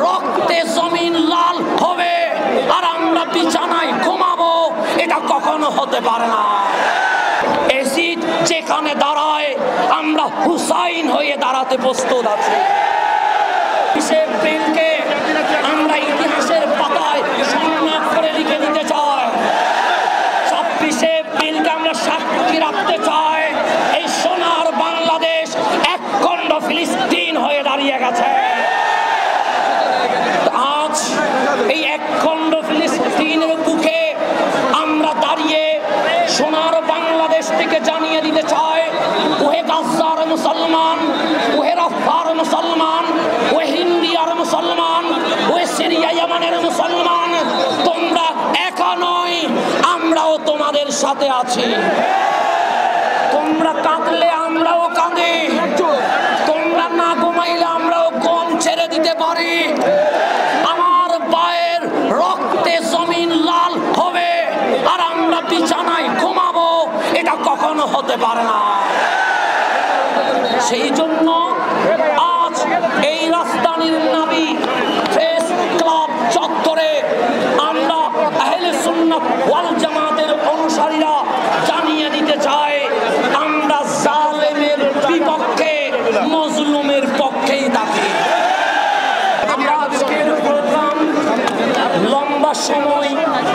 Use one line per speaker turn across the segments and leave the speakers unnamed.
রক্তে জমিন লাল হবে আর আমরা বিছানায় ঘুমাবো, এটা কখনো হতে পারে না। এজিদ যেখানে দাঁড়ায় আমরা হুসাইন হয়ে দাঁড়াতে প্রস্তুত আছি। এপ্রিলকে আমরা ইতিহাসের পাতায় সম্মান করে লিখে দিতে চাই। 26 এপ্রিলকে আমরা সাক্ষী রাখতে চাই এই সোনার বাংলাদেশ এক খণ্ড ফিলিস্তিন হয়ে দাঁড়িয়ে গেছে। আজ এই এক খণ্ড ফিলিস্তিনের বুকে আমরা দাঁড়িয়ে সোনার বাংলাদেশ থেকে জানিয়ে দিতে চাই, ওহে গাজার মুসলমান, ওহে রাফার মুসলমান, ওহে হিন্দিয়ার মুসলমান, ওহে সিরিয়া ইয়ামানের মুসলমান, তোমরা একা নয়, আমরাও তোমাদের সাথে আছি। তোমরা কাঁদলে আমরাও কাঁদি, তোমরা না ঘুমাইলে আমরাও ঘুম ছেড়ে দিতে পারি। আমার পায়ের রক্তে জমিন লাল হবে আর আমরা বিছানায় ঘুমাবো, এটা কখনো হতে পারে না। সেই জন্য আজ এই রাজধানীর নাবি প্রেস ক্লাব চত্বরে আমরা আহলে সুন্নাত ওয়াল জামাতের অনুসারীরা জানিয়ে দিতে চাই, আমরা জালেমের বিপক্ষে, মজলুমের পক্ষেই থাকি। আমরা আজকের প্রোগ্রাম লম্বা সময়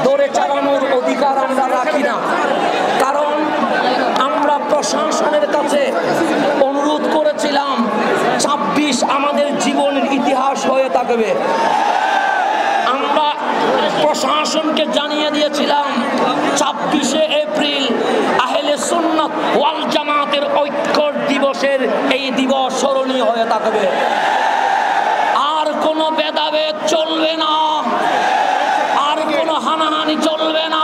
ধরে চালানোর অধিকার আমরা রাখি না, কারণ আমরা প্রশাসনের কাছে অনুরোধ করেছিলাম 26 আমাদের জীবনের ইতিহাস হয়ে থাকবে। আমরা প্রশাসনকে জানিয়ে দিয়েছিলাম 26 এপ্রিল আহলে সুন্নাত ওয়াল জামাতের ঐক্য দিবসের এই দিবস স্মরণীয় হয়ে থাকবে। আর কোনো ভেদাভেদ চলবে না, আর কোনো হানাহানি চলবে না,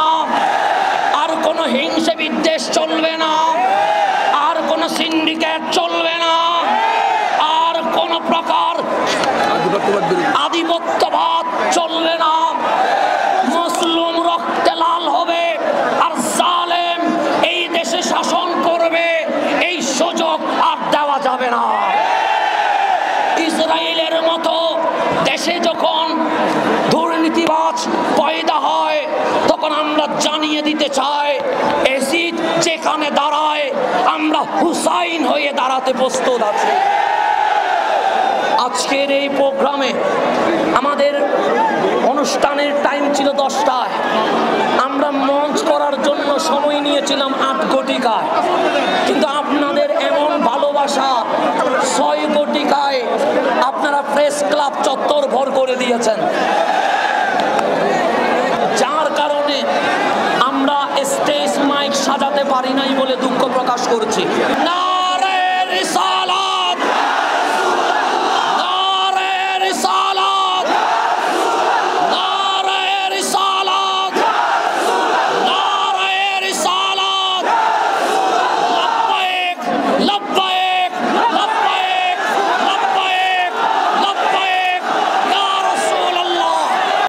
আর কোনো হিংসা বিদ্বেষ চলবে না, আর কোনো সিন্ডিকেট চলবে না, আর কোন প্রকার আধিপত্যবাদ চলবে না। মুসলিম রক্তে লাল হবে আর জালেম এই দেশে শাসন করবে, এই সুযোগ আর দেওয়া যাবে না। ইসরায়েলের মতো দেশে যখন দুর্নীতিবাজ পয়দা হয়, তখন আমরা জানিয়ে দিতে চাই, এজিদ যেখানে দাঁড়ায় আমরা হুসাইন হয়ে দাঁড়াতে প্রস্তুত আছি। আজকের এই প্রোগ্রামে আমাদের অনুষ্ঠানের টাইম ছিল 10টায়, আমরা মঞ্চ করার জন্য সময় নিয়েছিলাম 8 ঘটিকায়, কিন্তু আপনাদের এমন ভালোবাসা 6 ঘটিকায় আপনারা প্রেস ক্লাব চত্বর ভর করে দিয়েছেন, যার কারণে আমরা স্টেজ মাইক সাজাতে পারি নাই বলে দুঃখ প্রকাশ করছি। না